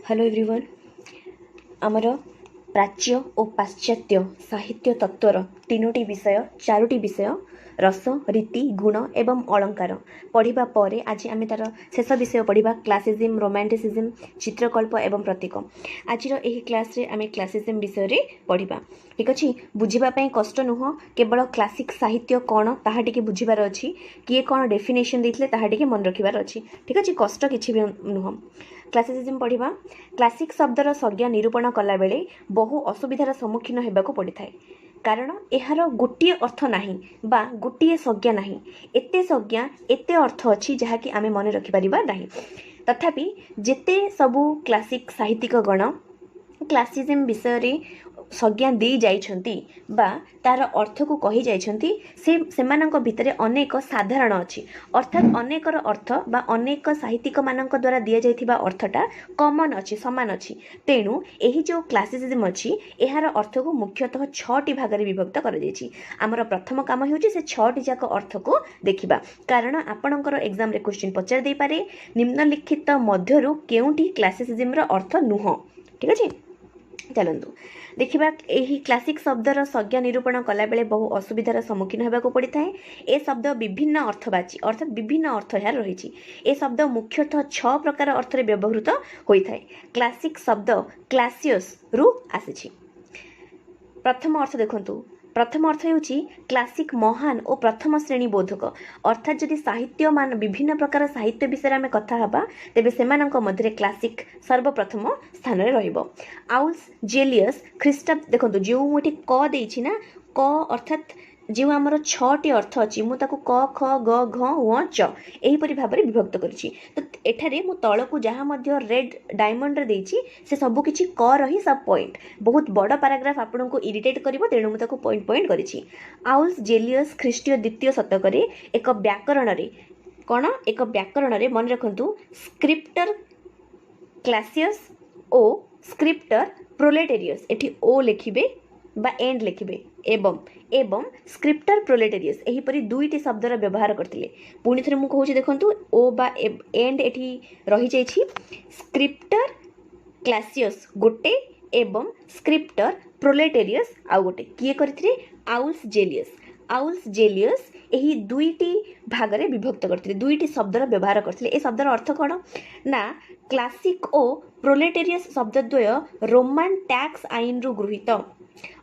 Hello everyone आमर प्राच्य और पाश्चात्य साहित्य तत्वर तीनोटी विषय चारोटी विषय रस रीति गुण एवं अलंकार पढ़ा पर आज आम तार शेष विषय पढ़ा क्लासिज्म रोमांटिसिज्म चित्रकल्प एवं प्रतीक आज क्लास रे आम क्लासिज्म विषय रे पढ़ा ठीक अच्छे बुझापी कष्ट नुह केवल क्लासिक साहित्य कौन ताहा टिके बुझीबार अच्छी किए कौन डेफिनेशन देते ताहा टिके मन रखिबार अच्छी ठीक अच्छे कष्ट किसी भी नुह क्लासिसिज्म पढ़ा क्लासिक शब्दर संज्ञा निरूपण कला बेले बहु असुविधार सम्मुखीन होगाक पड़ी थाए कारण यार गोटे अर्थ नहीं बा गोटे संज्ञा नहीं एते संज्ञा एते अर्थ अच्छी जहाँकि आम मन रखिपर ना तथापि जेते सबू क्लासिक साहित्यिक गण क्लासिज्म विषय रे संज्ञा दे जाइछंती बा तार अर्थ को कही जाइछंती सेमानंक भितरे अनेक साधारण अच्छी अर्थात अनेकर अर्थ बा अनेक साहित्यिक मानक द्वारा दिया जाइथिबा अर्थटा कॉमन अच्छी सामान अच्छी तेणु एही जो क्लासिसिज्म अच्छी एहार अर्थ को मुख्यतः 6टी भाग रे विभक्त कर जाइछि हमर प्रथम काम होउछि से 6टी जाक अर्थ को देखिबा कारण आपणकर एग्जाम रे क्वेश्चन पचार दे पारे निम्नलिखित मध्यरु केउंटी क्लासिसिज्म रो अर्थ नुह ठीक अछि चलतु देखा यही क्लासिक शब्दर संज्ञा निरूपण कला बेले बहु असुविधार सम्मुखीन होगाक पड़ी थाए ए शब्द विभिन्न अर्थवाची अर्थात विभिन्न अर्थ यार रही ए शब्द मुख्यतः 6 प्रकार अर्थ रे व्यवहृत होता है क्लासिक शब्द क्लासियस रु आसी प्रथम अर्थ देखंतु प्रथम अर्थ होउची क्लासिक महान और प्रथम श्रेणी बोधक अर्थात जदि साहित्य मान विभिन्न प्रकार साहित्य विषय आम कथा हबा तेबे सेमानंक मध्यरे क्लासिक सर्वप्रथम स्थान रे रहिबो आउल्स जेलियस ख्रीष्टाब्द देखंतु जो मुठी क देइछि ना क अर्थात जो आमर 6टी अर्थ अच्छी मुझे क ख ग घ व च एहीपरि भाव में विभक्त करिछि तो एठारे मु तळकु जहाँ मध्य रेड डायमंड रे देइछि से सबु किछि क रही सब पॉइंट बहुत बड़ पैराग्राफ आपन को इरिटेट करिवो तेणु मु ताको पॉइंट पॉइंट करिछि आउल्स जेलियस ख्रीष्टीय द्वितीय शतक रे एक व्याकरण रे कोन एक व्याकरण रे मन रखंतु स्क्रिप्टर क्लासियस ओ स्क्रिप्टर प्रोलेटेरियस एठी ओ लिखिबे बा एंड लिखिबे एवं एवं स्क्रिप्टर प्रोलेटेरियस एहीपरि दुईटी शब्दर व्यवहार करथिले पुणी थरे मु कहूछि देखंतु ओ बा एंड एठी रही जाइछि स्क्रिप्टर क्लासियस गोटे एवं स्क्रिप्टर प्रोलेटेरियस आउ गोटे किए करथिले आउल्स जेलियस एही दुईटी भाग रे विभक्त करथिले दुईटी शब्दर व्यवहार करथिले ए शब्दर अर्थ कोन ना क्लासिक ओ प्रोलेटेरियस शब्दद्वय रोमान टैक्स आईन रु गृहीत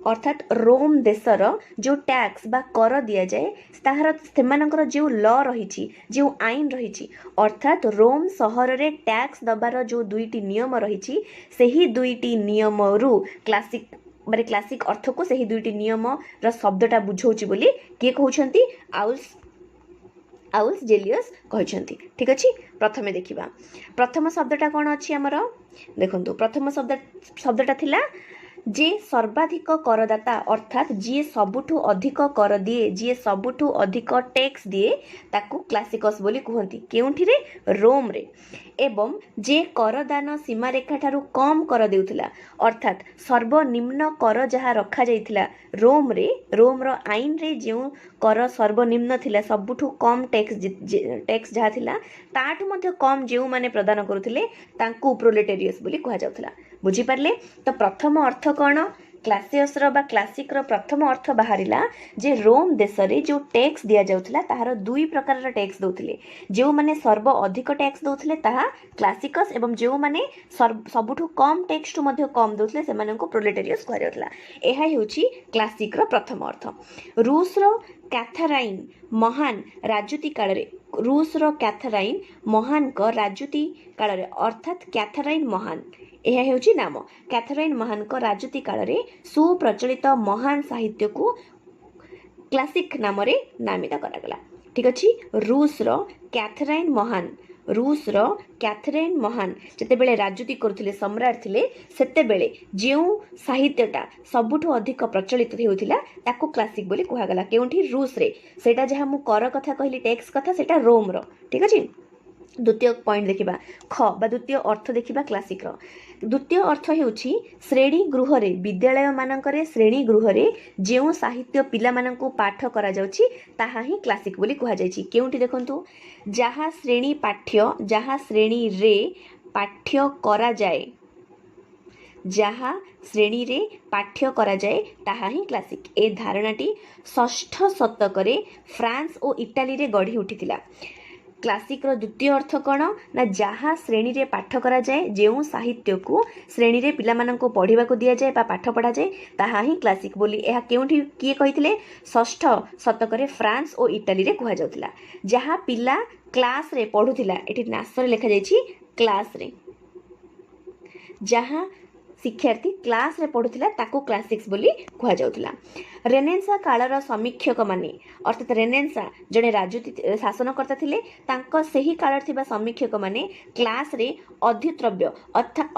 अर्थात रोम देशर जो टैक्स बा कर दिया जाए ताहार सेमानकर जो लॉ रही जो आईन रही अर्थात रोम सहर रे टैक्स दबार जो दुईटी नियम रही सही दुईटी नियम रु क्लासिक माने क्लासिक अर्थ को सही दुईटी नियम र शब्दटा बुझौछि बोली किए कहउछंती आउल्स जेलियस कहछंती ठीक अछि प्रथमे देखिबा प्रथम शब्दटा कोन अछि हमर देखंतु प्रथम शब्दटा थिला जे सर्वाधिक करदाता अर्थात जी सबुठु अधिक कर दिए जी सबुठु अधिक टैक्स दिए ताकू क्लासिकस बोली कहती केउठी रे रोम रे एवं जे करदान सीमा रेखा ठारू कम कर देउथिला अर्थात सर्वनिम्न कर जहाँ रखा जाइथिला रोम रो आईन रे जो कर सर्वनिम्न थिला सबुठु कम टैक्स जहाँ थिला ताठू मध्य कम जेउ माने प्रदान करुथिले तांकू प्रोलेटेरियस बोली कहा जाउथिला बुझी पारले तो प्रथम अर्थ कौन क्लासियस बा क्लासिक प्रथम अर्थ बाहरिला जे रोम देश रे जो टैक्स दिया जाउथिला ताहार दुई प्रकार टैक्स दउथिले जो माने सर्व अधिक टैक्स दउथिले ताहा क्लासिकस एवं जो माने सबुठु कम टैक्स टू मध्य कम दउथिले से माने को प्रोलेटेरियस कहा जाउथिला एहा हेउची क्लासिक प्रथम अर्थ रूस रो कैथराइन महान राजूती काल रे रूस रो कैथराइन महान को राजूती काल रे अर्थात कैथराइन महान यह हेउची नाम कैथराइन महान को राजूती काल रे सुप्रचलित महान साहित्य को क्लासिक नाम रे नामित करागला ठीक अछि रूस रो कैथराइन महान जते बेले राजूती करथिले सम्राट थिले सेते बेले जेउ साहित्यटा सबुठु अधिक प्रचलित हेउथिला ताको क्लासिक बोली कहगला केउठी रूस रे सेटा जहा मु कर कथा कहली टैक्स कथा सेटा रोम रो ठीक अछि द्वितीय पॉइंट देखिबा ख बा द्वितीय अर्थ देखिबा क्लासिक रो द्वितीय अर्थ हेउची श्रेणी गृह रे विद्यालय मानकरे श्रेणी गृह रे जेउ साहित्य पिला मानकु पाठ करा जाउची ताहा ही क्लासिक बोली कहा जायची केउठी देखंतु जहा श्रेणी पाठ्य जहा श्रेणी रे पाठ्य करा जाए ଯାହା ଶ୍ରେଣୀରେ ପାଠ୍ୟ କରାଯାଏ ତାହା ହିଁ କ୍ଲାସିକ୍। ଏ ଧାରଣାଟି ଷଷ୍ଠ ଶତକରେ ଫ୍ରାନ୍ସ ଓ ଇଟାଲୀରେ ଗଢ଼ି ଉଠିଥିଲା। କ୍ଲାସିକ୍ର ଦ୍ୱିତୀୟ ଅର୍ଥ କ'ଣ ନା ଯାହା ଶ୍ରେଣୀରେ ପାଠ କରାଯାଏ, ଯେଉଁ ସାହିତ୍ୟକୁ ଶ୍ରେଣୀରେ ପିଲାମାନଙ୍କୁ ପଢ଼ିବାକୁ ଦିଆଯାଏ ବା ପାଠ ପଢ଼ାଯାଏ ତାହା ହିଁ କ୍ଲାସିକ୍ ବୋଲି ଏହା କେଉଁଠି କିଏ କହିଥିଲେ? ଷଷ୍ଠ ଶତକରେ ଫ୍ରାନ୍ସ ଓ ଇଟାଲୀରେ କୁହାଯାଉଥିଲା। ଯାହା ପିଲା କ୍ଲାସ୍ରେ ପଢ଼ୁଥିଲା, ଏଠି ନାସରେ ଲେଖାଯାଇଛି କ୍ଲାସ୍ରେ, ଯାହା ଶିକ୍ଷାର୍ଥୀ କ୍ଲାସ୍ରେ ପଢ଼ୁଥିଲା ତାକୁ କ୍ଲାସିକ୍ସ ବୋଲି କୁହାଯାଉଥିଲା। ରେନେସାଁ କାଳର ସମୀକ୍ଷକମାନେ ଅର୍ଥାତ୍ ରେନେସାଁ ଜଣେ ଶାସନକର୍ତ୍ତା ଥିଲେ, ତାଙ୍କ ସେହି କାଳରେ ଥିବା ସମୀକ୍ଷକମାନେ କ୍ଲାସ୍ରେ ଅଧିତ୍ରବ୍ୟ ଅର୍ଥାତ୍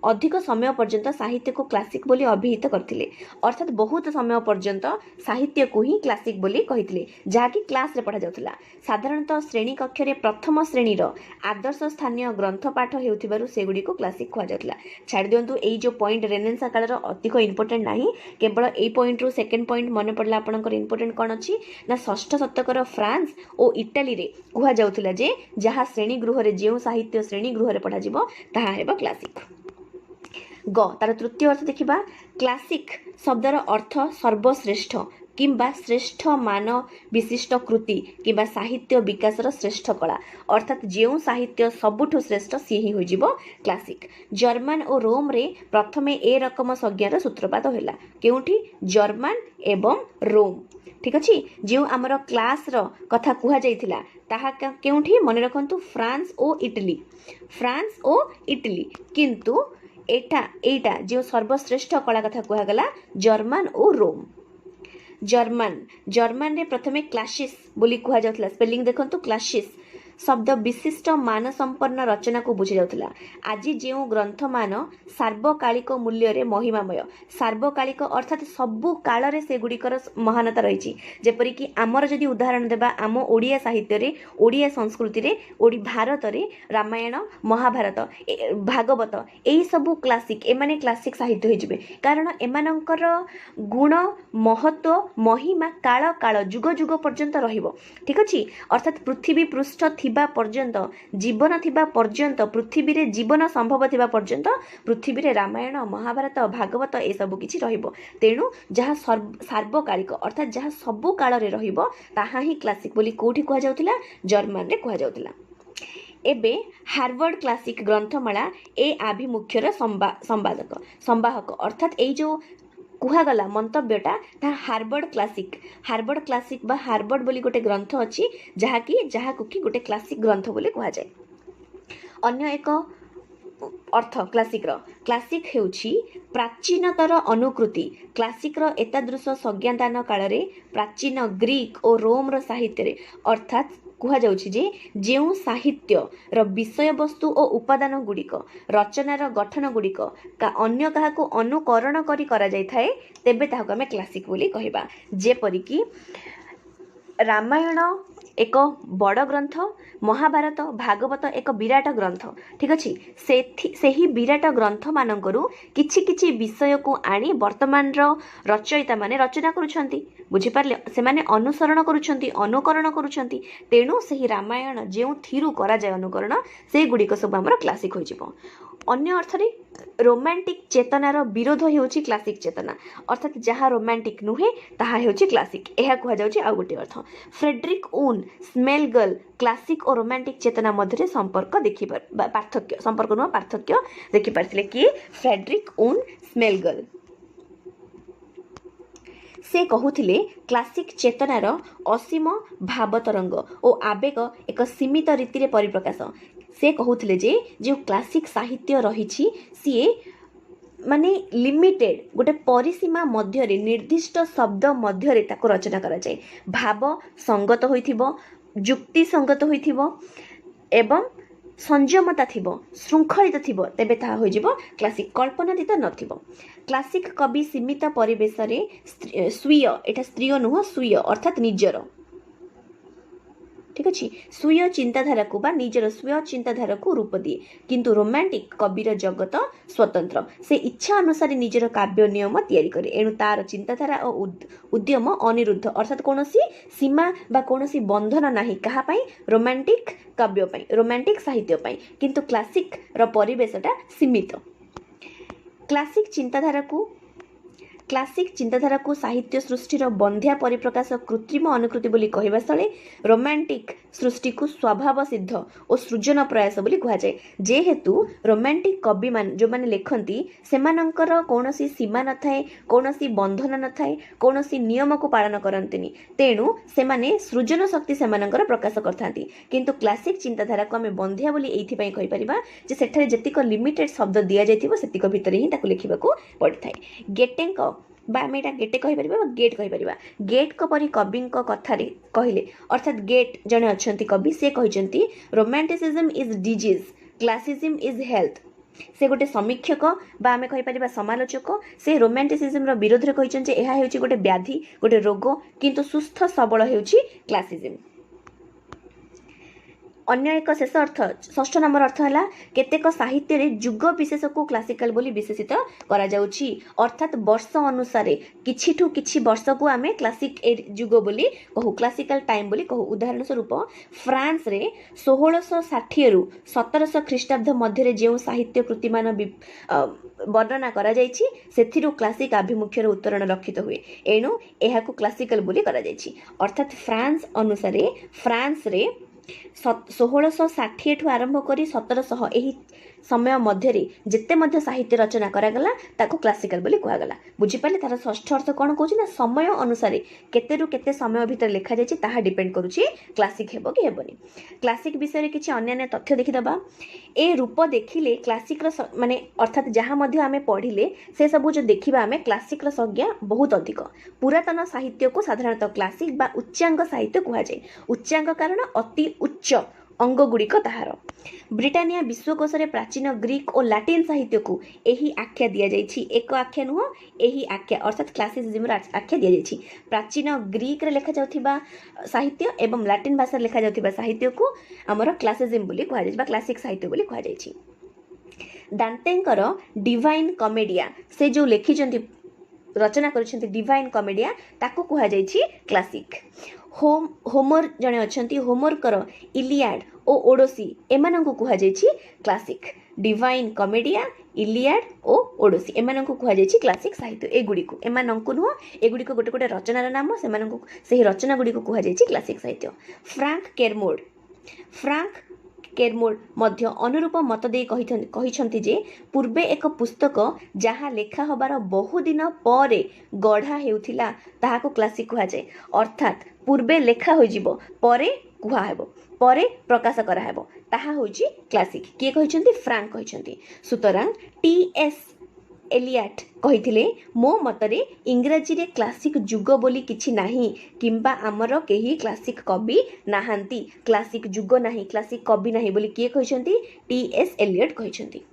ଅଧିକ ସମୟ ପର୍ଯ୍ୟନ୍ତ ସାହିତ୍ୟକୁ କ୍ଲାସିକ୍ ବୋଲି ଅଭିହିତ କରିଥିଲେ। ଅର୍ଥାତ୍ ବହୁତ ସମୟ ପର୍ଯ୍ୟନ୍ତ ସାହିତ୍ୟକୁ ହିଁ କ୍ଲାସିକ୍ ବୋଲି କହିଥିଲେ, ଯାହାକି କ୍ଲାସ୍ରେ ପଢ଼ାଯାଉଥିଲା। ସାଧାରଣତଃ ଶ୍ରେଣୀ କକ୍ଷରେ ପ୍ରଥମ ଶ୍ରେଣୀର ଆଦର୍ଶ ସ୍ଥାନୀୟ ଗ୍ରନ୍ଥ ପାଠ ହେଉଥିବାରୁ ସେଗୁଡ଼ିକୁ କ୍ଲାସିକ୍ କୁହାଯାଉଥିଲା। ଛାଡ଼ି ଦିଅନ୍ତୁ, ଏଇ ଯେଉଁ ପଏଣ୍ଟ ରେନେସାଁ କାଳର ଅଧିକ ଇମ୍ପୋର୍ଟାଣ୍ଟ ନାହିଁ, କେବଳ ଏଇ ପଏଣ୍ଟରୁ ସେକେଣ୍ଡ ପଏଣ୍ଟ ମନେ ପଡ଼ିଲା ଆପଣଙ୍କର ଇମ୍ପୋର୍ଟାଣ୍ଟ କ'ଣ ଅଛି ନା ଷଷ୍ଠ ଶତକର ଫ୍ରାନ୍ସ ଓ ଇଟାଲୀରେ କୁହାଯାଉଥିଲା ଯେ ଯାହା ଶ୍ରେଣୀ ଗୃହରେ ଯେଉଁ ସାହିତ୍ୟ ଶ୍ରେଣୀ ଗୃହରେ ପଢ଼ାଯିବ ତାହା ହେବ କ୍ଲାସିକ୍। ତାର ତୃତୀୟ ଅର୍ଥ ଦେଖିବା। କ୍ଲାସିକ୍ ଶବ୍ଦର ଅର୍ଥ ସର୍ବଶ୍ରେଷ୍ଠ କିମ୍ବା ଶ୍ରେଷ୍ଠ ମାନ ବିଶିଷ୍ଟ କୃତି କିମ୍ବା ସାହିତ୍ୟ ବିକାଶର ଶ୍ରେଷ୍ଠ କଳା, ଅର୍ଥାତ୍ ଯେଉଁ ସାହିତ୍ୟ ସବୁଠୁ ଶ୍ରେଷ୍ଠ ସିଏ ହିଁ ହୋଇଯିବ କ୍ଲାସିକ୍। ଜର୍ମାନ ଓ ରୋମ୍ରେ ପ୍ରଥମେ ଏ ରକମ ସଂଜ୍ଞାର ସୂତ୍ରପାତ ହେଲା। କେଉଁଠି? ଜର୍ମାନ ଏବଂ ରୋମ୍। ଠିକ୍ ଅଛି। ଯେଉଁ ଆମର କ୍ଲାସ୍ର କଥା କୁହାଯାଇଥିଲା ତାହା କେଉଁଠି? ମନେ ରଖନ୍ତୁ, ଫ୍ରାନ୍ସ ଓ ଇଟାଲୀ। କିନ୍ତୁ ଏଇଟା ଯେଉଁ ସର୍ବଶ୍ରେଷ୍ଠ କଳା କଥା କୁହାଗଲା ଜର୍ମାନ ଓ ରୋମ୍। ଜର୍ମାନରେ ପ୍ରଥମେ କ୍ଲାସିସ୍ ବୋଲି କୁହାଯାଉଥିଲା। ସ୍ପେଲିଂ ଦେଖନ୍ତୁ, କ୍ଲାସିସ୍ ଶବ୍ଦ ବିଶିଷ୍ଟ ମାନ ସମ୍ପନ୍ନ ରଚନାକୁ ବୁଝାଯାଉଥିଲା। ଆଜି ଯେଉଁ ଗ୍ରନ୍ଥମାନ ସାର୍ବକାଳିକ ମୂଲ୍ୟରେ ମହିମାମୟ, ସାର୍ବକାଳିକ ଅର୍ଥାତ୍ ସବୁ କାଳରେ ସେଗୁଡ଼ିକର ମହାନତା ରହିଛି। ଯେପରିକି ଆମର ଯଦି ଉଦାହରଣ ଦେବା, ଆମ ଓଡ଼ିଆ ସାହିତ୍ୟରେ, ଓଡ଼ିଆ ସଂସ୍କୃତିରେ, ଭାରତରେ ରାମାୟଣ, ମହାଭାରତ, ଭାଗବତ ଏହିସବୁ କ୍ଲାସିକ୍, ଏମାନେ କ୍ଲାସିକ୍ ସାହିତ୍ୟ ହୋଇଯିବେ। କାରଣ ଏମାନଙ୍କର ଗୁଣ, ମହତ୍ଵ, ମହିମା କାଳ ଯୁଗ ପର୍ଯ୍ୟନ୍ତ ରହିବ। ଠିକ୍ ଅଛି। ଅର୍ଥାତ୍ ପୃଥିବୀ ପୃଷ୍ଠ ଥିବା ପର୍ଯ୍ୟନ୍ତ, ଜୀବନ ଥିବା ପର୍ଯ୍ୟନ୍ତ, ପୃଥିବୀରେ ଜୀବନ ସମ୍ଭବ ଥିବା ପର୍ଯ୍ୟନ୍ତ ପୃଥିବୀରେ ରାମାୟଣ, ମହାଭାରତ, ଭାଗବତ ଏସବୁ କିଛି ରହିବ। ତେଣୁ ଯାହା ସାର୍ବକାଳିକ ଅର୍ଥାତ୍ ଯାହା ସବୁ କାଳରେ ରହିବ ତାହା ହିଁ କ୍ଲାସିକ୍ ବୋଲି କେଉଁଠି କୁହାଯାଉଥିଲା? ଜର୍ମାନରେ କୁହାଯାଉଥିଲା। ଏବେ ହାର୍ଭାର୍ଡ କ୍ଲାସିକ୍ ଗ୍ରନ୍ଥମାଳା ଏ ଆଭିମୁଖ୍ୟର ସମ୍ବାହକ ଅର୍ଥାତ୍ ଏଇ ଯେଉଁ କୁହାଗଲା ମନ୍ତବ୍ୟଟା ତାହା ହାର୍ଭାର୍ଡ କ୍ଲାସିକ୍ ବା ହାର୍ଭାର୍ଡ ବୋଲି ଗୋଟେ ଗ୍ରନ୍ଥ ଅଛି, ଯାହାକୁ କି ଗୋଟେ କ୍ଲାସିକ୍ ଗ୍ରନ୍ଥ ବୋଲି କୁହାଯାଏ। ଅନ୍ୟ ଏକ ଅର୍ଥ କ୍ଲାସିକ୍ ହେଉଛି ପ୍ରାଚୀନତର ଅନୁକୃତି। କ୍ଲାସିକ୍ର ଏତାଦୃଶ ସଂଜ୍ଞାଦାନ କାଳରେ ପ୍ରାଚୀନ ଗ୍ରୀକ୍ ଓ ରୋମର ସାହିତ୍ୟରେ ଅର୍ଥାତ୍ କୁହାଯାଉଛି ଯେ ଯେଉଁ ସାହିତ୍ୟର ବିଷୟବସ୍ତୁ ଓ ଉପାଦାନ ଗୁଡ଼ିକ, ରଚନାର ଗଠନ ଗୁଡ଼ିକ ଅନ୍ୟ କାହାକୁ ଅନୁକରଣ କରି କରାଯାଇଥାଏ ତେବେ ତାହାକୁ ଆମେ କ୍ଲାସିକ୍ ବୋଲି କହିବା। ଯେପରିକି ରାମାୟଣ ଏକ ବଡ଼ ଗ୍ରନ୍ଥ, ମହାଭାରତ, ଭାଗବତ ଏକ ବିରାଟ ଗ୍ରନ୍ଥ। ଠିକ୍ ଅଛି। ସେହି ବିରାଟ ଗ୍ରନ୍ଥମାନଙ୍କରୁ କିଛି ବିଷୟକୁ ଆଣି ବର୍ତ୍ତମାନର ରଚୟିତାମାନେ ରଚନା କରୁଛନ୍ତି। ବୁଝିପାରିଲେ? ସେମାନେ ଅନୁକରଣ କରୁଛନ୍ତି। ତେଣୁ ସେହି ରାମାୟଣ ଯେଉଁଥିରୁ କରାଯାଏ ଅନୁକରଣ, ସେଗୁଡ଼ିକ ସବୁ ଆମର କ୍ଲାସିକ୍ ହୋଇଯିବ। ଅନ୍ୟ ଅର୍ଥରେ ରୋମାଣ୍ଟିକ୍ ଚେତନାର ବିରୋଧ ହେଉଛି କ୍ଲାସିକ୍ ଚେତନା, ଅର୍ଥାତ୍ ଯାହା ରୋମାଣ୍ଟିକ୍ ନୁହେଁ ତାହା ହେଉଛି କ୍ଲାସିକ୍। ଏହା କୁହାଯାଉଛି ଆଉ ଗୋଟିଏ ଅର୍ଥ। ଫ୍ରେଡରିକ୍ ଉନ୍ ସ୍ମେଲଗଲ୍ କ୍ଲାସିକ୍ ଓ ରୋମାଣ୍ଟିକ୍ ଚେତନା ମଧ୍ୟରେ ପାର୍ଥକ୍ୟ ଦେଖିପାରିଥିଲେ। କିଏ? ଫ୍ରେଡରିକ୍ ଉନ୍ ସ୍ମେଲଗଲ୍। ସେ କହୁଥିଲେ କ୍ଲାସିକ୍ ଚେତନାର ଅସୀମ ଭାବତରଙ୍ଗ ଓ ଆବେଗ ଏକ ସୀମିତ ରୀତିରେ ପରିପ୍ରକାଶ। ସେ କହୁଥିଲେ ଯେ ଯେଉଁ କ୍ଲାସିକ୍ ସାହିତ୍ୟ ରହିଛି ସିଏ ମାନେ ଲିମିଟେଡ୍, ଗୋଟେ ପରିସୀମା ମଧ୍ୟରେ, ନିର୍ଦ୍ଦିଷ୍ଟ ଶବ୍ଦ ମଧ୍ୟରେ ତାକୁ ରଚନା କରାଯାଏ। ଭାବ ସଙ୍ଗତ ହୋଇଥିବ, ଯୁକ୍ତି ସଙ୍ଗତ ହୋଇଥିବ ଏବଂ ସଂଯମତା ଥିବ, ଶୃଙ୍ଖଳିତ ଥିବ, ତେବେ ତାହା ହୋଇଯିବ କ୍ଲାସିକ୍। କଳ୍ପନାତୀତ ନଥିବ। କ୍ଲାସିକ୍ କବି ସୀମିତ ପରିବେଶରେ ସ୍ୱୀୟ, ଏଟା ସ୍ତ୍ରୀୟ ନୁହଁ, ସ୍ୱୀୟ ଅର୍ଥାତ୍ ନିଜର ठीक अच्छे स्वीय चिंताधारा को बा निजर स्वीय चिंताधारा को रूप दिए किंतु रोमांटिक कविर जगत स्वतंत्र से इच्छा अनुसार निजर काव्य नियम तैयारी करे एणु तार चिंताधारा और उद्यम अनिरुद्ध अर्थात कौन सीमा बा कौन बंधन नाही कहा पाई रोमांटिक काव्य पाई रोमांटिक साहित्य पाई किंतु क्लासिक र परिवेशटा सीमित क्लासिक चिंताधारा को साहित्य सृष्टिर बंध्या परिप्रकाश कृत्रिम अनुकृति बोली कहवा स्थले रोमांटिक सृष्टि को स्वभाव सिद्ध और सृजन प्रयास बोली कह जाए जेहेतु रोमांटिक कवि मान जो माने लेखंती सेमानंकर कौनसी सीमा न थाए कौनसी बंधन न थाए कौनसी नियम को पालन करंतिनी तेणु सेमाने सृजन शक्ति सेमानंकर प्रकाश करथांती किंतु क्लासिक चिंताधारा को आमे बंध्या बोली एथि पई कहि परिबा जे सेठारे जतिक लिमिटेड शब्द दिया जाइथिबो सेतिक भितरे ही ताकू लिखिबाकू पड़िथाए गेटेंक बा आम यहाँ गेटे कहीपर गेट कहीपर गेट परी कवि कथार कहले अर्थात गेट जड़े अच्छा कवि से कहते romanticism is disease classicism is health से गोटे समीक्षक बा आम कहीपर समालोचक से रोमांटिसिज्म विरोध में कहते यह गोटे व्याधि गोटे रोग किंतु सुस्थ सबल हो क्लासिज्म अन्य एक शेष अर्थ षष्ठ नंबर अर्थ है केतेक साहित्य रे जुग विशेष को क्लासिकल बोली विशेषित करा जाउछि अर्थात वर्ष अनुसार किछिठु किछि वर्ष को आमे क्लासिक जुग बोली कहू क्लासिकल टाइम बोली कहू उदाहरण स्वरूप फ्रांस रे 1660 रु 1700 ख्रीष्टाब्द मध्य जो साहित्य कृति मान वर्णना करा जाइछि सेथिरु क्लासिक आभिमुख्यर उत्तरण रक्षित हुए एणु एहाकु क्लासिकल बोली करा जाइछि अर्थात फ्रांस अनुसार फ्रांस रे 1660 ठू आरंभ करी 1700 एही समय मध्य जेते मध्य साहित्य रचना करागला ताको क्लासिकल बोली कहगला बुझी पाले तार षष्ठ अर्थ कौन कहूँ ना समय अनुसार केतेरु केते समय भितर लिखा जाइछि ताहा डिपेंड करुछि क्लासिक हेबो कि हेबोनी क्लासिक विषय किछि अन्य तथ्य देखिदबा ए रूप देखिले क्लासिक माने अर्थात जहाँ मध्य आमे पढ़िले से सब जो देखिबा आमे क्लासिक संज्ञा बहुत अधिक पुरातन साहित्य को साधारणतः क्लासिक बा उच्चांग साहित्य कह जाए उच्चांग कारण अति उच्च अंग गुड़िक ताहार ब्रिटानिया विश्वकोश रे प्राचीन ग्रीक और लाटिन साहित्य को यही आख्या दि जाइछि एक आख्या नुह यही आख्या अर्थात क्लासिसिज्म आख्या दि जाइछि प्राचीन ग्रीक रे लिखा जाउथिबा साहित्य एवं लाटिन भाषा लिखा जाउथिबा साहित्य को हमर क्लासिसिज्म बोली कह जाइछि बा क्लासिक साहित्य बोली कह जाइछि दांतेंकर डिवाइन कमेडिया से जो लिखिछन्ति रचना करिसेंति डिवाइन कमेडिया ताको कह जाइछि क्लासिक होमर जड़े अच्छा होमरकर इलियाड और ओडोसी एमानंकु कह जाइछि क्लासिक डिवाइन कमेडिया इलियाड और ओडोसी एमानंकु कह जाइछि क्लासिक साहित्य एगुड़िक एमानंकु नुह एगुड़िक गोटे गोटे रचनार नाम सेमानंकु सेही रचना गुड़िक कह जाइछि क्लासिक साहित्य फ्रांक केरमोड मध्य अनुरूप मत दे कहिछन्ति जे पूर्वे एक पुस्तक जहाँ लेखा हबार बहुदिन पर गढ़ा हेउथिला ताहाको क्लासिक कह जाए अर्थात पूर्वे लेखा हो जिवो परे कुहा हेबो परे प्रकाश करा हेबो ताहा होछि क्लासिक किए कहिछन्ति फ्रांक कहिछन्ति सुतरां टी.एस. एलियट कहिथिले मो मतरे इंग्राजी रे क्लासिक जुग बोली किछि नाही किंबा आमर केही क्लासिक कवि नाहांती क्लासिक जुग नाही क्लासिक कवि नाही बोली किए कहिसंती टी.एस. एलियट कहिसंती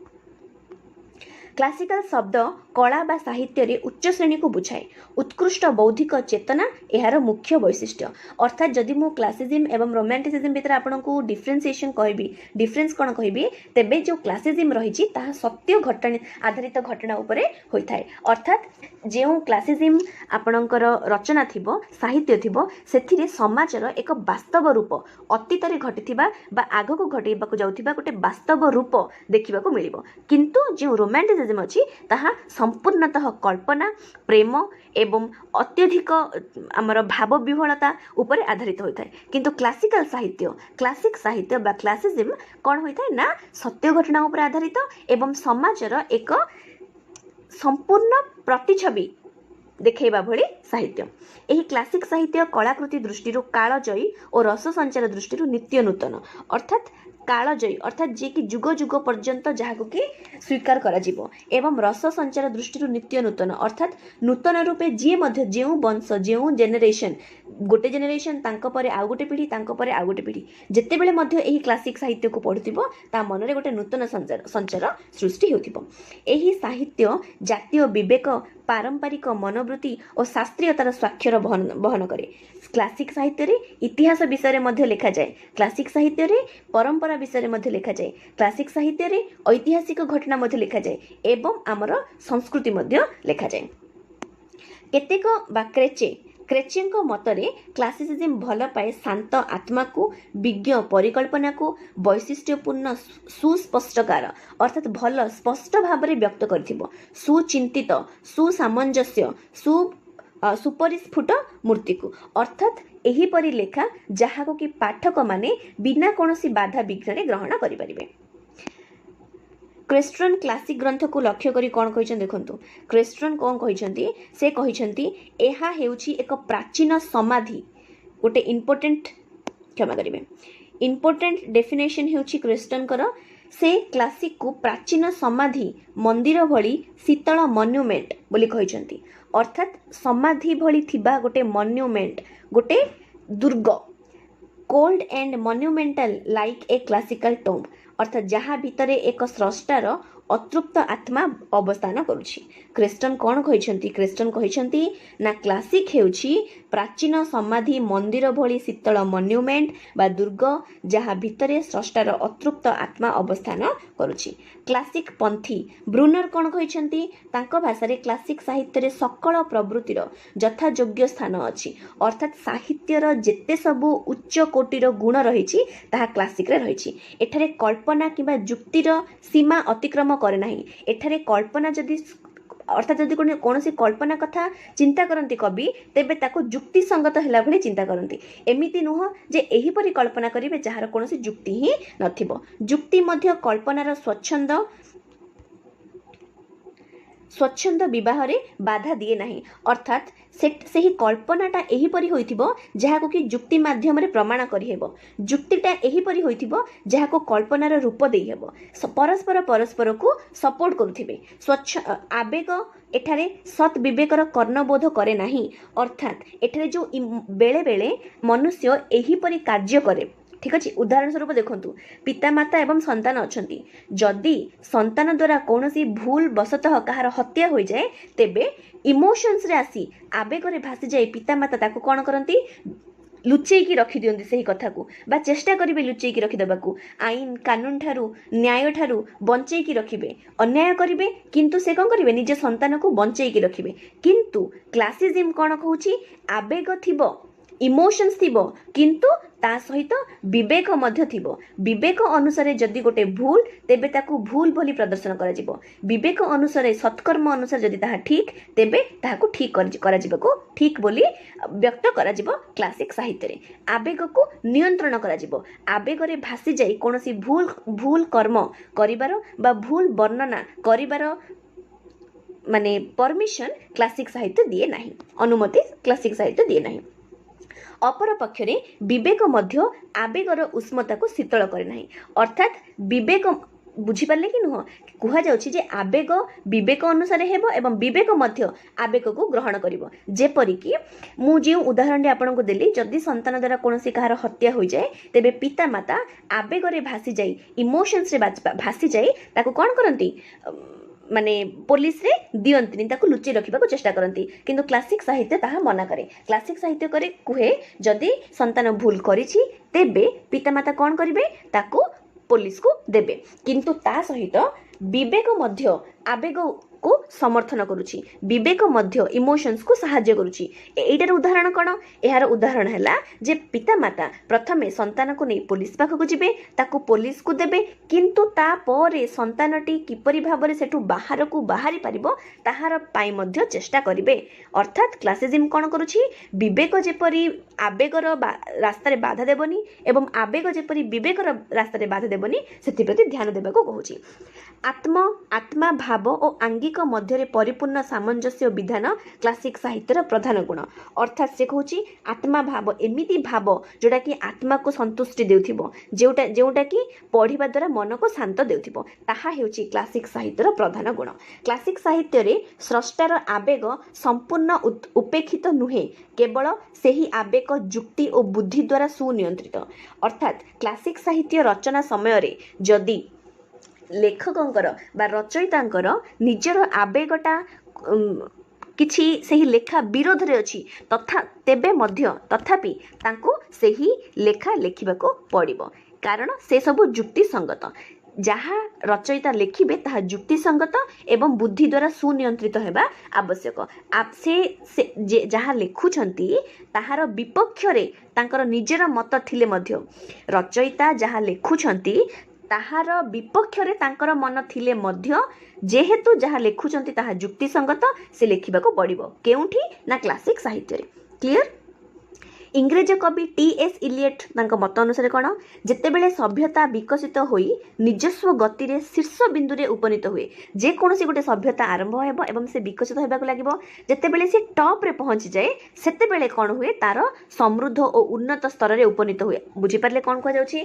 क्लासिकल शब्द कला बा साहित्य रे उच्च श्रेणी को बुझाए उत्कृष्ट बौद्धिक चेतना यार मुख्य वैशिष्ट्य अर्थात जदि मु क्लासिसिज्म एवं रोमांटिसिज्म भितर आपनको डिफरेंशिएशन कहबी डिफरेंस कोन कहबी तेबे जो क्लासिसिज्म रहिछि ताहा सत्य घटना आधारित घटना उपरे होई थाए अर्थात जो क्लासिसिज्म आपणकर रचना थिबो साहित्य थिबो सेथिरे समाजर एक वास्तव रूप अतीत रे घटिथिबा बा आगको घटिबाको जाउथिबा गोटे वास्तव रूप देखिबाको मिलिबो किंतु जो रोमांटिसिज्म अछि ताहा संपूर्णतः कल्पना प्रेम एवं अत्यधिक आमर भाव विह्वलता उपरे आधारित होता है किंतु क्लासिकल साहित्य क्लासिक साहित्य बा क्लासिसिज्म कौन होता है ना सत्य घटना उपरे आधारित एवं समाजर एक संपूर्ण प्रतिछवि देखैबा भली साहित्य एही क्लासिक साहित्य कलाकृति दृष्टि कालजयी और रस संचार दृष्टि नित्य नूतन अर्थात कालजयी अर्थात जे कि जुग जुग पर्यंत जहाँ कि स्वीकार करा जीवो एवं रस संचार दृष्टि नित्य नूतन अर्थात नूतन रूपे जी जो वंश जो जेनेरेशन गोटे जेनेरेशन तांको परे आउ गोटे पीढ़ी तांको परे आउ गोटे पीढ़ी जेतेबेले मध्य एही क्लासिक साहित्य को पढ़ुथिबो ता मनरे गोटे नूतन संचार सृष्टि होथिबो। एही साहित्य जातीय विवेक पारंपरिक मनोवृत्ति और शास्त्रीयतार स्वाक्षर बहन करे। क्लासिक साहित्य रे इतिहास विषय में लिखा जाए, क्लासिक साहित्य रे परंपरा विषय में लिखा जाए, क्लासिक साहित्य रे ऐतिहासिक घटना मध्य लिखा जाए एवं आमर संस्कृति मध्य लिखा जाए। केतेक बा क्रेचेंको मतरे क्लासिसिज्म भल पाए शांत आत्मा को विज्ञ परिकल्पना को वैशिष्ट्यपूर्ण सुस्पष्टकार अर्थात भल स्पष्ट भाव में व्यक्त कर सुचिंतित सुसामंजस्य सुपरिस्फुट मूर्ति को अर्थात एहीपरि लेखा जहाँ को कि पाठक माने बिना कौनसी बाधा विघ्न ग्रहण करें। क्रेस्ट्रन क्लासिक ग्रंथ को लक्ष्य करी कौन कहते देखु क्रेस्ट्रन कौन कहते से कहते एहा हेउछि एक प्राचीन समाधि गोटे इम्पोर्टेंट क्षमा करेंगे इम्पोर्टेंट डेफिनेशन हेउछि क्रेस्टनकर से क्लासिक को प्राचीन समाधि मंदिर भली शीतल मन्युमेंट बोली कहते अर्थात समाधि भली थिबा गोटे मन्युमेंट गोटे दुर्ग cold and monumental like a classical tomb अर्थात जहाँ भितरे एक स्रष्टार अतृप्त आत्मा अवस्थान करुछि। क्रेस्टन कौन कहते क्रेस्टन कहते ना क्लासिक हेउछि प्राचीन समाधि मंदिर भली शीतल मन्युमेंट बा दुर्ग जहाँ भितरे स्रष्टार अतृप्त आत्मा अवस्थान करुछि। क्लासिक पंथी ब्रुनर कौन कहते तांको भाषारे क्लासिक साहित्य सकल प्रवृत्तिर यथायोग्य स्थान अछि अर्थात साहित्यर जेते सबु उच्च कोटिर गुण रही ताहा क्लासिक रे रही। एठारे कल्पना किंबा जुक्तिर सीमा अतिक्रम करे नाही। एठारे कल्पना जदि अर्थात जदि कौन कल्पना कथा चिंता करती कवि तेबे ताको जुक्ति संगत हैला भली चिंता करती एमिति नुह जे एहीपरि कल्पना करिवे जहार कौन जुक्ति ही नथिबो। जुक्ति मध्य कल्पनार स्वच्छंद विवाह रे बाधा दिए नाही अर्थात से ही कल्पनाटा एहीपरि होइथिबो जहाको कि जुक्ति माध्यम रे प्रमाण करि हेबो जुक्तिटा एहीपरि होइथिबो जहाको कल्पनार रूप देई हेबो परस्पर को सपोर्ट करुथिबे। स्वच्छ आवेग एठारे सत विवेकर कर्णबोध करे नाही अर्थात एठारे जो बेले बेले मनुष्य एहीपरि कार्य करे ठीक अच्छे। उदाहरण स्वरूप देखंतु पितामाता एवं संतान अछंती जदि संतान द्वारा कौनसी भूल बसतः कहार हत्या हो जाए तेबे इमोशंस रे आसी आवेग रे भासी जाए पितामाता ताको कौन करंती लुचेकी रखी दियंती सही कथा को बा चेष्टा करिवे लुचेकी रखी देबाकू आईन कानून ठारू न्याय ठारू बंचेकी रखिबे अन्याय करिवे किंतु से कौन करिवे निज संतान को बंचेकी रखिबे। किंतु क्लासिज्म कौन कहूची आवेग थिबो इमोशंस थिबो किंतु ता सहित विवेक मध्य थिबो विवेक अनुसार जदि गोटे भूल तेबे ताकू भूल बोली प्रदर्शन करा जिवो विवेक अनुसार सत्कर्म अनुसार जदि ताहा ठीक तेबे ताहाकू ठीक करा जिवको ठीक बोली व्यक्त करा जिवो। क्लासिक साहित्य रे आवेग को नियंत्रण करा जिवो आवेग रे भासी जाई कोनोसी भूल कर्म करिबार बा भूल वर्णना करिबार माने परमिशन क्लासिक साहित्य दिए नाही अनुमति क्लासिक साहित्य दिए नाही। अपर पक्षरे विवेक मध्य आवेगर उष्मता को शीतल करे नाही अर्थात विवेक बुझिपारे कि नुह कह जाउछि जे आवेग विवेक अनुसार हेबो एवं विवेक मध्य आवेग को ग्रहण करिवो। जेपरि कि मु जे उदाहरण आपन को देली जदि संतान द्वारा कोनोसी कहार हत्या हो जाए तेबे पिता माता आवेग रे भासी जाई इमोशंस रे भासी जाई ताको कोन करंती माने पुलिस रे दियंतिनी ताको लुचि रखिबा को चेष्टा करंती किंतु क्लासिक साहित्य ताहा मना करे। क्लासिक साहित्य करे कुहे जदि संतान भूल करिछि तेबे पितामाता कोन करिवे ताको पुलिस को देबे किंतु ता सहित विवेक मध्य आवेग को समर्थन करुछि विवेक मध्य इमोशंस को सहाय्य करुछि। एटार उदाहरण कौन यार उदाहरण हैला जे पिता माता प्रथमे संतान को नहीं पुलिस पाख को जिबे ताको पुलिस को देबे किंतु ता परे संतानटी किपरि भाबरे सेठु बाहर को बाहरी पारिबो ताहार पाई मध्य चेष्टा करिवे। अर्थात क्लासिज्म कौन करुछि विवेक जेपरि आवेगर रास्ता रे बाधा देबनी एवं आवेग जेपरि विवेकर रास्ता रे बाधा देबनी सेति प्रति ध्यान देबाको कहूछि। आत्मा भाव और आंगिक ଦୁହିଙ୍କ ମଧ୍ୟରେ ପରିପୂର୍ଣ୍ଣ ସାମଞ୍ଜस्य ବିଧାନ କ୍ଲାସିକ୍ ସାହିତ୍ୟର ପ୍ରଧାନ ଗୁଣ। ଅର୍ଥାତ୍ ସେ କହୁଛି ଆତ୍ମା ଭାବ, ଏମିତି ଭାବ ଯେଉଁଟାକି ଆତ୍ମାକୁ ସନ୍ତୁଷ୍ଟି ଦେଉଥିବ, ଯେଉଁଟାକି ପଢ଼ିବା ଦ୍ୱାରା ମନକୁ ଶାନ୍ତ ଦେଉଥିବ, ତାହା ହେଉଛି କ୍ଲାସିକ୍ ସାହିତ୍ୟର ପ୍ରଧାନ ଗୁଣ। କ୍ଲାସିକ୍ ସାହିତ୍ୟରେ ସ୍ରଷ୍ଟାର ଆବେଗ ସମ୍ପୂର୍ଣ୍ଣ ଉପେକ୍ଷିତ ନୁହେଁ, କେବଳ ସେହି ଆବେଗ ଯୁକ୍ତି ଓ ବୁଦ୍ଧି ଦ୍ୱାରା ସୁନିୟନ୍ତ୍ରିତ। ଅର୍ଥାତ୍ କ୍ଲାସିକ୍ ସାହିତ୍ୟ ରଚନା ସମୟରେ ଯଦି ଲେଖକଙ୍କର ବା ରଚୟିତାଙ୍କର ନିଜର ଆବେଗଟା କିଛି ସେହି ଲେଖା ବିରୋଧରେ ଅଛି, ତଥାପି ତାଙ୍କୁ ସେହି ଲେଖା ଲେଖିବାକୁ ପଡ଼ିବ, କାରଣ ସେସବୁ ଯୁକ୍ତିସଙ୍ଗତ। ଯାହା ରଚୟିତା ଲେଖିବେ ତାହା ଯୁକ୍ତିସଙ୍ଗତ ଏବଂ ବୁଦ୍ଧି ଦ୍ୱାରା ସୁନିୟନ୍ତ୍ରିତ ହେବା ଆବଶ୍ୟକ। ସେ ଯାହା ଲେଖୁଛନ୍ତି ତାହାର ବିପକ୍ଷରେ ତାଙ୍କର ନିଜର ମତ ଥିଲେ ମଧ୍ୟ, ରଚୟିତା ଯାହା ଲେଖୁଛନ୍ତି ତାହାର ବିପକ୍ଷରେ ତାଙ୍କର ମନ ଥିଲେ ମଧ୍ୟ, ଯେହେତୁ ଯାହା ଲେଖୁଛନ୍ତି ତାହା ଯୁକ୍ତିସଙ୍ଗତ, ସେ ଲେଖିବାକୁ ପଡ଼ିବ। କେଉଁଠି ନା କ୍ଲାସିକ୍ ସାହିତ୍ୟରେ। କ୍ଲିଅର? ଇଂରେଜ କବି T.S. ଇଲିୟଟ୍ ତାଙ୍କ ମତ ଅନୁସାରେ କ'ଣ, ଯେତେବେଳେ ସଭ୍ୟତା ବିକଶିତ ହୋଇ ନିଜସ୍ୱ ଗତିରେ ଶୀର୍ଷ ବିନ୍ଦୁରେ ଉପନୀତ ହୁଏ, ଯେକୌଣସି ଗୋଟେ ସଭ୍ୟତା ଆରମ୍ଭ ହେବ ଏବଂ ସେ ବିକଶିତ ହେବାକୁ ଲାଗିବ, ଯେତେବେଳେ ସେ ଟପ୍ରେ ପହଞ୍ଚିଯାଏ ସେତେବେଳେ କ'ଣ ହୁଏ, ତାର ସମୃଦ୍ଧ ଓ ଉନ୍ନତ ସ୍ତରରେ ଉପନୀତ ହୁଏ। ବୁଝିପାରିଲେ କ'ଣ କୁହାଯାଉଛି?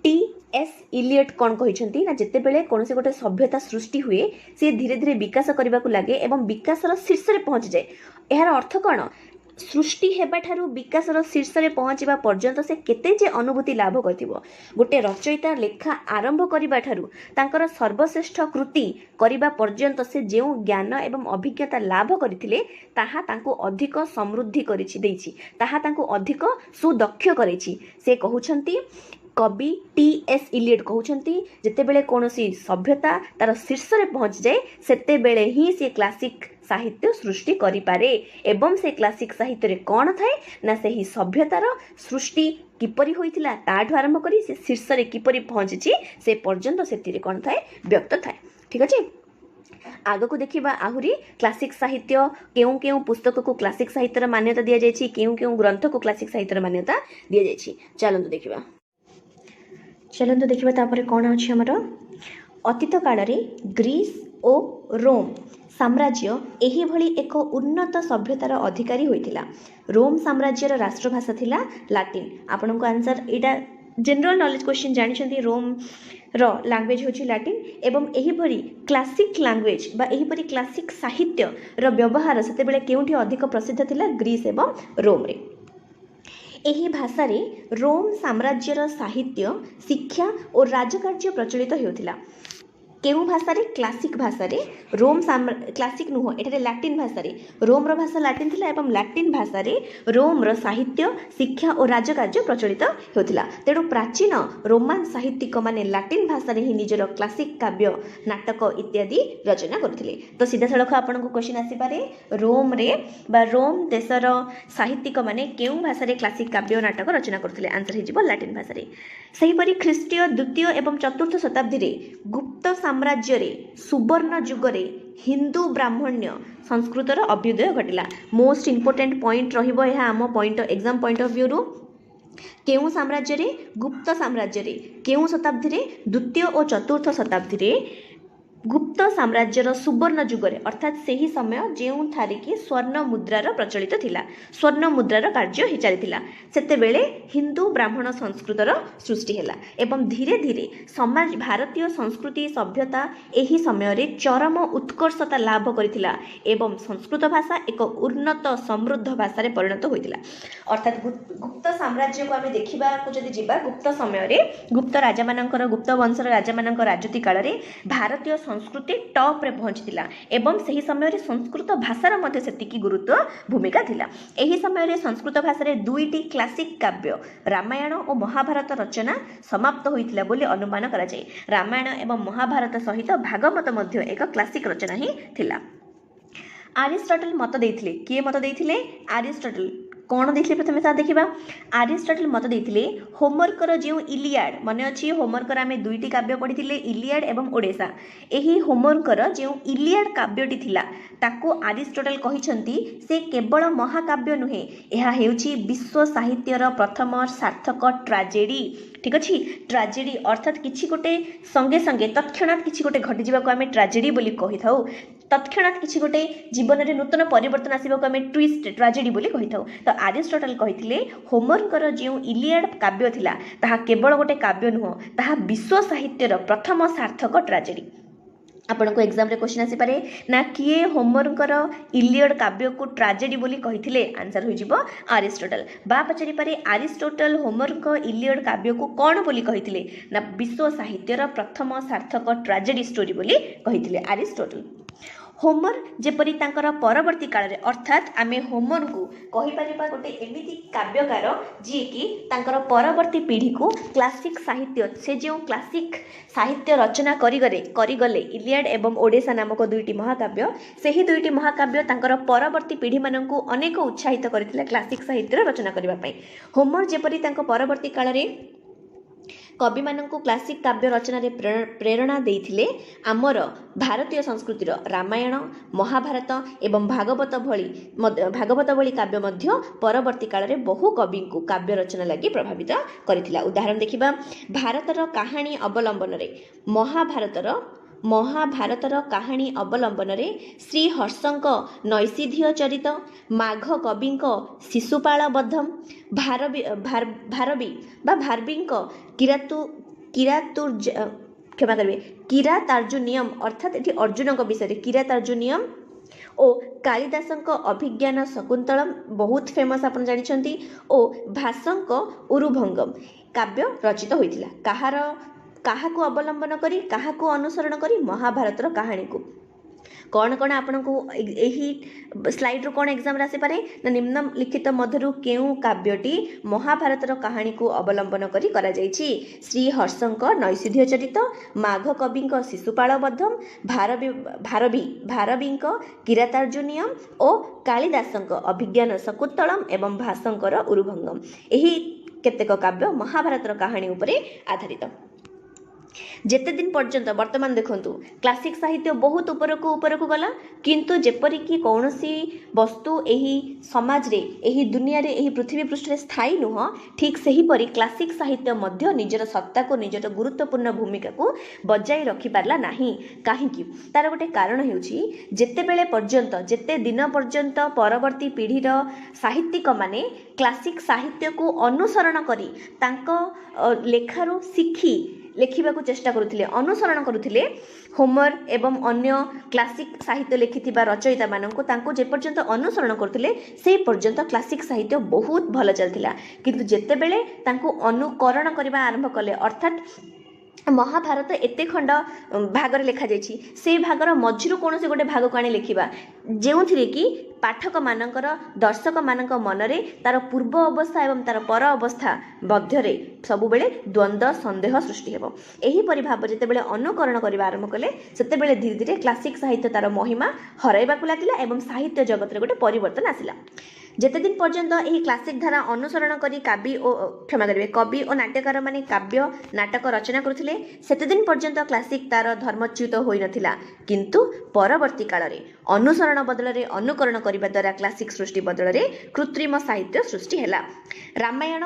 T.S. ଇଲିୟଟ୍ କ'ଣ କହିଛନ୍ତି ନା, ଯେତେବେଳେ କୌଣସି ଗୋଟେ ସଭ୍ୟତା ସୃଷ୍ଟି ହୁଏ ସେ ଧୀରେ ଧୀରେ ବିକାଶ କରିବାକୁ ଲାଗେ ଏବଂ ବିକାଶର ଶୀର୍ଷରେ ପହଞ୍ଚିଯାଏ। ଏହାର ଅର୍ଥ କ'ଣ? ସୃଷ୍ଟି ହେବାଠାରୁ ବିକାଶର ଶୀର୍ଷରେ ପହଞ୍ଚିବା ପର୍ଯ୍ୟନ୍ତ ସେ କେତେ ଯେ ଅନୁଭୂତି ଲାଭ କରିଥିବ। ଗୋଟେ ରଚୟିତା ଲେଖା ଆରମ୍ଭ କରିବା ଠାରୁ ତାଙ୍କର ସର୍ବଶ୍ରେଷ୍ଠ କୃତି କରିବା ପର୍ଯ୍ୟନ୍ତ ସେ ଯେଉଁ ଜ୍ଞାନ ଏବଂ ଅଭିଜ୍ଞତା ଲାଭ କରିଥିଲେ ତାହା ତାଙ୍କୁ ଅଧିକ ସମୃଦ୍ଧି ଦେଇଛି, ତାହା ତାଙ୍କୁ ଅଧିକ ସୁଦକ୍ଷ କରିଛି। ସେ କହୁଛନ୍ତି, କବି T.S. ଇଲିୟଟ୍ କହୁଛନ୍ତି, ଯେତେବେଳେ କୌଣସି ସଭ୍ୟତା ତାର ଶୀର୍ଷରେ ପହଞ୍ଚିଯାଏ ସେତେବେଳେ ହିଁ ସେ କ୍ଲାସିକ୍ ସାହିତ୍ୟ ସୃଷ୍ଟି କରିପାରେ। ଏବଂ ସେ କ୍ଲାସିକ୍ ସାହିତ୍ୟରେ କ'ଣ ଥାଏ ନା, ସେହି ସଭ୍ୟତାର ସୃଷ୍ଟି କିପରି ହୋଇଥିଲା ତାଠୁ ଆରମ୍ଭ କରି ସେ ଶୀର୍ଷରେ କିପରି ପହଞ୍ଚିଛି ସେ ପର୍ଯ୍ୟନ୍ତ ସେଥିରେ କ'ଣ ଥାଏ, ବ୍ୟକ୍ତ ଥାଏ। ଠିକ୍ ଅଛି? ଆଗକୁ ଦେଖିବା ଆହୁରି କ୍ଲାସିକ୍ ସାହିତ୍ୟ, କେଉଁ କେଉଁ ପୁସ୍ତକକୁ କ୍ଲାସିକ୍ ସାହିତ୍ୟର ମାନ୍ୟତା ଦିଆଯାଇଛି, କେଉଁ କେଉଁ ଗ୍ରନ୍ଥକୁ କ୍ଲାସିକ୍ ସାହିତ୍ୟର ମାନ୍ୟତା ଦିଆଯାଇଛି। ଚାଲନ୍ତୁ ଦେଖିବା ତାପରେ କ'ଣ ଅଛି ଆମର। ଅତୀତ କାଳରେ ଗ୍ରୀସ୍ ଓ ରୋମ୍ ସାମ୍ରାଜ୍ୟ ଏହିଭଳି ଏକ ଉନ୍ନତ ସଭ୍ୟତାର ଅଧିକାରୀ ହୋଇଥିଲା। ରୋମ୍ ସାମ୍ରାଜ୍ୟର ରାଷ୍ଟ୍ରଭାଷା ଥିଲା ଲାଟିନ୍। ଆପଣଙ୍କୁ ଆନ୍ସର ଏଇଟା ଜେନେରାଲ ନଲେଜ କ୍ୱେଶ୍ଚିନ୍ ଜାଣିଛନ୍ତି, ରୋମର ଲାଙ୍ଗୁଏଜ ହେଉଛି ଲାଟିନ୍ ଏବଂ ଏହିପରି କ୍ଲାସିକ୍ ଲାଙ୍ଗୁଏଜ ବା ଏହିପରି କ୍ଲାସିକ୍ ସାହିତ୍ୟର ବ୍ୟବହାର ସେତେବେଳେ କେଉଁଠି ଅଧିକ ପ୍ରସିଦ୍ଧ ଥିଲା? ଗ୍ରୀସ୍ ଏବଂ ରୋମରେ। ଏହି ଭାଷାରେ ରୋମ୍ ସାମ୍ରାଜ୍ୟର ସାହିତ୍ୟ, ଶିକ୍ଷା ଓ ରାଜକାର୍ଯ୍ୟ ପ୍ରଚଳିତ ହେଉଥିଲା। କେଉଁ ଭାଷାରେ? କ୍ଲାସିକ୍ ଭାଷାରେ। କ୍ଲାସିକ୍ ନୁହଁ, ଏଠାରେ ଲାଟିନ୍ ଭାଷାରେ। ରୋମର ଭାଷା ଲାଟିନ୍ ଥିଲା ଏବଂ ଲାଟିନ୍ ଭାଷାରେ ରୋମର ସାହିତ୍ୟ, ଶିକ୍ଷା ଓ ରାଜକାର୍ଯ୍ୟ ପ୍ରଚଳିତ ହେଉଥିଲା। ତେଣୁ ପ୍ରାଚୀନ ରୋମାନ ସାହିତ୍ୟିକମାନେ ଲାଟିନ୍ ଭାଷାରେ ହିଁ ନିଜର କ୍ଲାସିକ୍ କାବ୍ୟ, ନାଟକ ଇତ୍ୟାଦି ରଚନା କରୁଥିଲେ। ତ ସିଧାସଳଖ ଆପଣଙ୍କୁ କ୍ୱେଶ୍ଚିନ୍ ଆସିପାରେ, ରୋମରେ ବା ରୋମ ଦେଶର ସାହିତ୍ୟିକମାନେ କେଉଁ ଭାଷାରେ କ୍ଲାସିକ୍ କାବ୍ୟ, ନାଟକ ରଚନା କରୁଥିଲେ? ଆନ୍ସର ହେଇଯିବ ଲାଟିନ୍ ଭାଷାରେ। ସେହିପରି ଖ୍ରୀଷ୍ଟୀୟ ଦ୍ୱିତୀୟ ଏବଂ ଚତୁର୍ଥ ଶତାବ୍ଦୀରେ ଗୁପ୍ତ ସାମ୍ରାଜ୍ୟରେ ସୁବର୍ଣ୍ଣ ଯୁଗରେ ହିନ୍ଦୁ ବ୍ରାହ୍ମଣ୍ୟ ସଂସ୍କୃତର ଅଭ୍ୟୁଦୟ ଘଟିଲା। ମୋଷ୍ଟ ଇମ୍ପୋର୍ଟାଣ୍ଟ ପଏଣ୍ଟ ରହିବ ଏହା ଆମ ଏକ୍ସାମ୍ ପଏଣ୍ଟ ଅଫ୍ ଭ୍ୟୁରୁ। କେଉଁ ସାମ୍ରାଜ୍ୟରେ? ଗୁପ୍ତ ସାମ୍ରାଜ୍ୟରେ। କେଉଁ ଶତାବ୍ଦୀରେ? ଦ୍ୱିତୀୟ ଓ ଚତୁର୍ଥ ଶତାବ୍ଦୀରେ ଗୁପ୍ତ ସାମ୍ରାଜ୍ୟର ସୁବର୍ଣ୍ଣ ଯୁଗରେ, ଅର୍ଥାତ୍ ସେହି ସମୟ ଯେଉଁଠାରେ କି ସ୍ୱର୍ଣ୍ଣ ମୁଦ୍ରାର ପ୍ରଚଳିତ ଥିଲା, ସ୍ୱର୍ଣ୍ଣ ମୁଦ୍ରାର କାର୍ଯ୍ୟ ଚାଲିଥିଲା, ସେତେବେଳେ ହିନ୍ଦୁ ବ୍ରାହ୍ମଣ ସଂସ୍କୃତର ସୃଷ୍ଟି ହେଲା ଏବଂ ଧୀରେ ଧୀରେ ଭାରତୀୟ ସଂସ୍କୃତି ସଭ୍ୟତା ଏହି ସମୟରେ ଚରମ ଉତ୍କର୍ଷତା ଲାଭ କରିଥିଲା ଏବଂ ସଂସ୍କୃତ ଭାଷା ଏକ ଉନ୍ନତ ସମୃଦ୍ଧ ଭାଷାରେ ପରିଣତ ହୋଇଥିଲା। ଅର୍ଥାତ୍ ଗୁପ୍ତ ସାମ୍ରାଜ୍ୟକୁ ଆମେ ଦେଖିବାକୁ ଯଦି ଯିବା, ଗୁପ୍ତ ସମୟରେ ଗୁପ୍ତ ବଂଶର ରାଜାମାନଙ୍କ ରାଜୁତି କାଳରେ ଭାରତୀୟ ସଂସ୍କୃତି ଟପ୍ରେ ପହଞ୍ଚିଥିଲା ଏବଂ ସେହି ସମୟରେ ସଂସ୍କୃତ ଭାଷାର ମଧ୍ୟ ସେତିକି ଗୁରୁତ୍ୱ ଭୂମିକା ଥିଲା। ଏହି ସମୟରେ ସଂସ୍କୃତ ଭାଷାରେ 2ଟି କ୍ଲାସିକ୍ କାବ୍ୟ ରାମାୟଣ ଓ ମହାଭାରତ ରଚନା ସମାପ୍ତ ହୋଇଥିଲା ବୋଲି ଅନୁମାନ କରାଯାଏ। ରାମାୟଣ ଏବଂ ମହାଭାରତ ସହିତ ଭାଗବତ ମଧ୍ୟ ଏକ କ୍ଲାସିକ୍ ରଚନା ହିଁ ଥିଲା। ଆରିଷ୍ଟଟଲ ମତ ଦେଇଥିଲେ। କିଏ ମତ ଦେଇଥିଲେ? ଆରିଷ୍ଟଟଲ। କ'ଣ ଦେଇଥିଲେ ପ୍ରଥମେ ତାହା ଦେଖିବା। ଆରିଷ୍ଟଟଲ ମତ ଦେଇଥିଲେ ହୋମରଙ୍କର ଯେଉଁ ଇଲିଆଡ଼, ମନେ ଅଛି ହୋମରଙ୍କର ଆମେ 2ଟି କାବ୍ୟ ପଢ଼ିଥିଲେ, ଇଲିଆଡ଼ ଏବଂ ଓଡେସା। ଏହି ହୋମରଙ୍କର ଯେଉଁ ଇଲିଆଡ଼ କାବ୍ୟଟି ଥିଲା ତାକୁ ଆରିଷ୍ଟଟଲ କହିଛନ୍ତି ସେ କେବଳ ମହାକାବ୍ୟ ନୁହେଁ, ଏହା ହେଉଛି ବିଶ୍ୱ ସାହିତ୍ୟର ପ୍ରଥମ ସାର୍ଥକ ଟ୍ରାଜେଡି। ठीक अच्छे ट्राजेडी अर्थात किसी गोटे संगे संगे तत्क्षणात किसी गोटे घटी जावाक आम ट्राजेडी बोली कही था तत्क्षणात किसी गोटे जीवन में नूतन परिवर्तन आसवाक आम ट्विस्ट ट्राजेडी बोली कही था तो अरिस्टोटल कहते होमरଙ୍କର जो इलियड काव्य थिला ताहा केवल गोटे काव्य नुह ताहा विश्व साहित्यर प्रथम सार्थक ट्राजेडी आपण को एग्जाम रे क्वेश्चन आसी पारे ना किए होमरଙ୍କର इलियड काव्य को ट्राजेडी बोली कहिथिले आंसर होई जिवो अरिस्टोटल बा पचारि पारे अरिस्टोटल होमरଙ୍କ इलियड काव्य को कोन बोली कहिथिले ना विश्व साहित्यर प्रथम सार्थक ट्राजेडी स्टोरी बोली कहिथिले अरिस्टोटल होमर जेपरी तांकर परवर्ती काल रे अर्थात आमे होमर को कहि परिबा गोटे एमिति काव्यकार जी की तांकर परवर्ती पीढ़ी को क्लासिक साहित्य से जो क्लासिक साहित्य रचना करिगले इलियड एवं ओडेसा नामक दुईटी महाकाव्य सेही दुईटी महाकाव्य तांकर परवर्ती पीढ़ी माननकु अनेक उत्साहित करथिले क्लासिक साहित्य रचना करिबा पई होमर जेपरी तांक परवर्ती काल रे कवि माननकु क्लासिक काव्य रचना रे प्रेरणा देइथिले आमर भारतीय संस्कृतिर रामायण महाभारत एवं भागवत भली काव्य मध्य परवर्ती काल रे बहु कवि को काव्य रचना लगी प्रभावित करथिला उदाहरण देखिबा भारतर कहानी अवलंबन रे महाभारतर कहानी अवलंबन रे श्री हर्षंक नैषधीय चरित माघ कविंक शिशुपाल बद्धम भारवींक क्षमा करेंगे किरातार्जुनियम अर्थात ये अर्जुन विषय किरातार्जुनियम ओ कालिदासंक अभिज्ञान शकुंतलम बहुत फेमस आप जानते ओ भाषंक उरुभंगम काव्य रचित होइथिला काहाको अवलंबन करी काहाको अनुसरण करी महाभारतर कहानी को कौन कौन आपन को यही स्लाइड रो कौन एग्जाम आसी पारे ना निम्नलिखित मध्यरु केउ काव्यटी महाभारतर कहानी को अवलंबन करी करा जायछि श्री हर्षंक नैषधीय चरित माघ कविंक शिशुपाल बद्धम भारवींक किरातार्जुनियम ओ कालिदासंक अभिज्ञान शकुंतलम एवं भाषंकर उरुभंगम एही केतेक काव्य महाभारतर कहानी उपरे आधारित जेते दिन पर्यंत वर्तमान देखंतु क्लासिक साहित्य बहुत ऊपर को गला किंतु जेपरिकी कौनसी वस्तु एही समाज रे एही दुनिया रे एही पृथ्वी पृष्ठ रे स्थायी नुह ठीक सही परी क्लासिक साहित्य मध्य निजर सत्ता को निजर गुरुत्वपूर्ण भूमिका को बजाई रखि पारला नाही काहेकि तार गोटे कारण हेउछि जेते दिन पर्यंत परवर्ती पीढ़ीर साहित्यिक माने क्लासिक साहित्य को अनुसरण करी तांको लेखारू शिखी लेखिबाकू चेष्टा करुथिले अनुसरण करुथिले होमर एवं अन्य क्लासिक साहित्य लिखिथिबा रचयिता माननको तांको जे पर्यंत अनुसरण करुथिले से पर्यंत क्लासिक साहित्य बहुत भल चलथिला किंतु जेते बेले तांको अनुकरण करबा आरंभ कले अर्थात महाभारत एते खंड भागर लिखा जाइछि से भागर मझिरु कोनोसी गोटे भाग को आनी लिखिबा जेउथिरे कि पाठक मानकर दर्शक मानक मनरे तार पूर्व अवस्था एवं तार पर अवस्था मध्यरे सबु बेले द्वंद्व संदेह सृष्टि हेबो एही परि भाव जेते बेले अनुकरण करबा आरंभ कले सेते बेले धीरे धीरे क्लासिक साहित्य तार महिमा हराइबाकू लागिला एवं साहित्य जगत रे गोटे परिवर्तन आसिला जेते दिन पर्यंत एही क्लासिक धारा अनुसरण करी कवि और नाट्यकार माने काव्य नाटक रचना करुथिले सेते दिन पर्यंत क्लासिक तार धर्मच्युत होई नथिला किंतु परवर्ती काल रे अनुसरण बदल रे अनुकरण करिबा द्वारा क्लासिक सृष्टि बदल रे कृत्रिम साहित्य सृष्टि हैला रामायण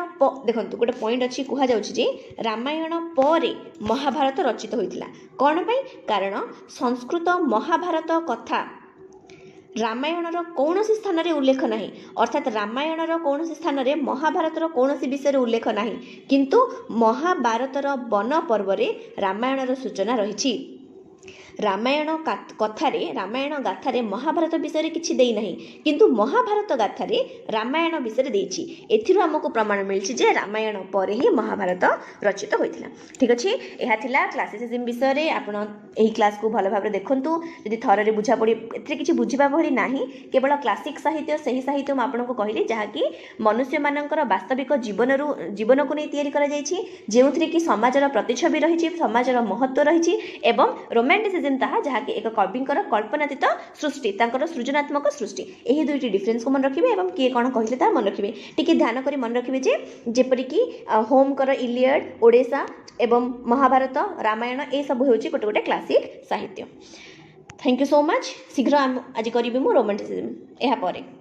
देखंतु गोटे पॉइंट अछि कुहा जाउछि जे रामायण परे महाभारत रचित होइथिला कोन पई कारण संस्कृत महाभारत कथा रामायणर कौनसी स्थान रे उल्लेख नहीं अर्थात रामायणर कौनसी स्थान रे महाभारतर कौनसी विषय रे उल्लेख नहीं किंतु महाभारतर वन पर्व रे रामायणर सूचना रहिछि रामायण कथारे रामायण गाथारे महाभारत विषय रे किछि देई नहीं किंतु महाभारत गाथारे रामायण विषय रे देइछि एथिरो हमको प्रमाण मिलछि जे रामायण परे ही महाभारत रचित होइथिला ठीक अछि एहा थिला क्लासिसिज्म विषय रे आपण एही क्लास को भलो भाबरे देखंतु यदि थरे रे बुझा पड़ी एथि किछि बुझिबा भली नाही केवल क्लासिक साहित्य सही साहित्य म आपण को कहिली जहा कि मनुष्य मानकर वास्तविक जीवन को नै तयारी करा जाइछि जेउथि कि समाजर प्रतिछवि रहिछि समाजर महत्व रहिछि एवं रोमांटिसिज्म ताहा जहा कि एक कविंकर कल्पनातीत सृष्टि तांकर सृजनात्मक सृष्टि एही दुईटी डिफरेंस को मन रखिबे एवं किए कोन कहिले ता मन रखिबे टिके ध्यान करी मन रखिबे जे जेपरि कि होमकर इलियड ओडेसा एवं महाभारत रामायण ए सब होउची गोटे गोटे क्लासिक साहित्य थैंक यू सो मच शीघ्र आज करिबे मु रोमांटिसिज्म एहा परे।